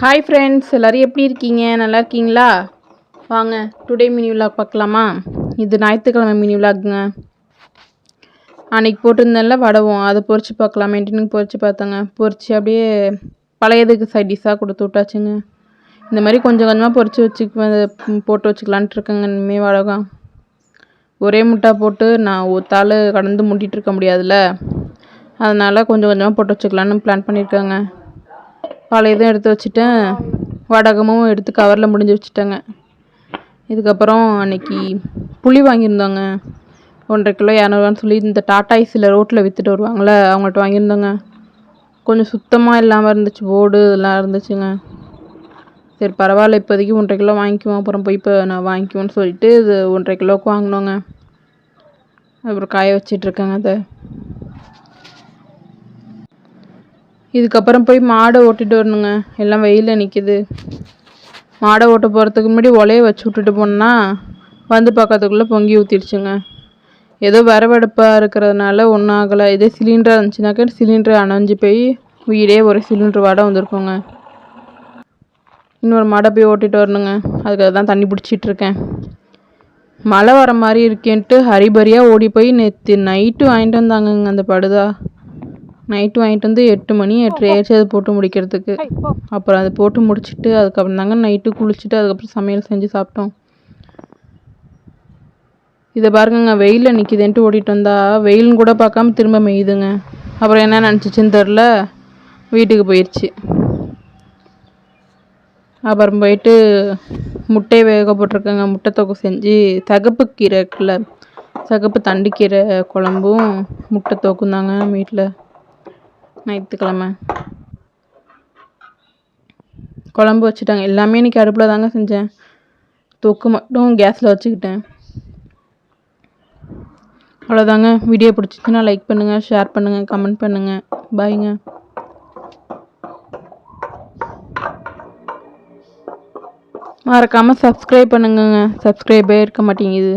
Hi friends, எல்லோரும் எப்படி இருக்கீங்க? நல்லா இருக்கீங்களா? வாங்க டுடே மினி விலாக் பார்க்கலாமா? இது ஞாயிற்றுக்கிழமை மினி விலாக்குங்க. அன்றைக்கி போட்டிருந்தேன்ல வடவும், அதை பொரிச்சு பார்க்கலாம். மெயின்டெனுக்கு பொரிச்சு பார்த்தேங்க. பொரிச்சு அப்படியே பழையதுக்கு சைட் டிஷ்ஷாக கொடுத்து விட்டாச்சுங்க. இந்த மாதிரி கொஞ்சம் கொஞ்சமாக பொரிச்சு போட்டு வச்சுக்கலான்ட்டு இருக்கேங்க. இனிமேல் வடகம் ஒரே முட்டை போட்டு நான் ஒத்தாள் கடந்து முட்டிகிட்டு இருக்க முடியாதுல்ல, அதனால் கொஞ்சம் கொஞ்சமாக போட்டு வச்சுக்கலான்னு பிளான் பண்ணியிருக்கேங்க. பழையதும் எடுத்து வச்சுட்டேன், வடகமும் எடுத்து கவரில் முடிஞ்சு வச்சுட்டேங்க. இதுக்கப்புறம் அன்றைக்கி புளி வாங்கியிருந்தோங்க. 1.5 கிலோ 200 சொல்லி இந்த டாட்டாய்ஸில் ரோட்டில் விற்றுட்டு வருவாங்களே, அவங்கள்ட்ட வாங்கியிருந்தோங்க. கொஞ்சம் சுத்தமாக இல்லாமல் இருந்துச்சு, போர்டு இதெல்லாம் இருந்துச்சுங்க. சரி பரவாயில்ல, இப்போதைக்கு 1.5 கிலோ வாங்கிக்குவோம், அப்புறம் போய் இப்போ நான் வாங்கிக்குவோன்னு சொல்லிட்டு இது 1.5 கிலோவுக்கு வாங்கினோங்க. அப்புறம் காய வச்சிட்ருக்கேங்க. அதை இதுக்கப்புறம் போய் மாடை ஓட்டிகிட்டு வரணுங்க. எல்லாம் வெயிலில் நிற்கிது. மாடை ஓட்ட போகிறதுக்கு முன்னாடி ஒலையை வச்சு விட்டுட்டு போனோன்னா வந்து பக்கத்துக்குள்ளே பொங்கி ஊற்றிடுச்சுங்க. ஏதோ விறவடுப்பாக இருக்கிறதுனால ஒன்றும் ஆகலை. இதே சிலிண்டராக இருந்துச்சுனாக்கா சிலிண்டர் அணைஞ்சு போய் வீடே ஒரு சிலிண்டர் வாடை வந்திருக்குங்க. இன்னொரு மாடை போய் ஓட்டிகிட்டு வரணுங்க. அதுக்காக தான் தண்ணி பிடிச்சிட்ருக்கேன். மழை வர மாதிரி இருக்கேன்ட்டு ஹரிபரியாக ஓடி போய் நேற்று நைட்டு வாங்கிட்டு வந்தாங்கங்க அந்த படுதா. நைட்டு வாங்கிட்டு வந்து 8 மணி 8:30 ஆயிடுச்சு அது போட்டு முடிக்கிறதுக்கு. அப்புறம் அதை போட்டு முடிச்சுட்டு அதுக்கப்புறம் தாங்க நைட்டு குளிச்சுட்டு அதுக்கப்புறம் சமையல் செஞ்சு சாப்பிட்டோம். இதை பாருங்கங்க, வெயிலில் நிற்கிதுன்ட்டு ஓடிட்டு வந்தா வெயில்னு கூட பார்க்காம திரும்ப மெய்யுதுங்க. அப்புறம் என்ன நினச்சிச்சின்னு தெரில, வீட்டுக்கு போயிடுச்சு. அப்புறம் போயிட்டு முட்டையை வேக போட்டிருக்கேங்க. முட்டை தொக்கு செஞ்சு தகப்பு கீரை இருக்குல்ல, தகப்பு தண்டுக்கீரை குழம்பும் முட்டை தொக்கும் தாங்க வீட்டில். ஞாயிற்றுக்கிழமை குழம்பு வச்சுட்டாங்க. எல்லாமே இன்றைக்கி அடுப்பில் தாங்க செஞ்சேன். தொக்கு மட்டும் கேஸில் வச்சுக்கிட்டேன். அவ்வளோதாங்க. வீடியோ பிடிச்சிச்சுன்னா லைக் பண்ணுங்கள், ஷேர் பண்ணுங்கள், கமெண்ட் பண்ணுங்கள். பாய்ங்க. மறக்காமல் சப்ஸ்கிரைப் பண்ணுங்கங்க. சப்ஸ்கிரைபே இருக்க மாட்டேங்குது.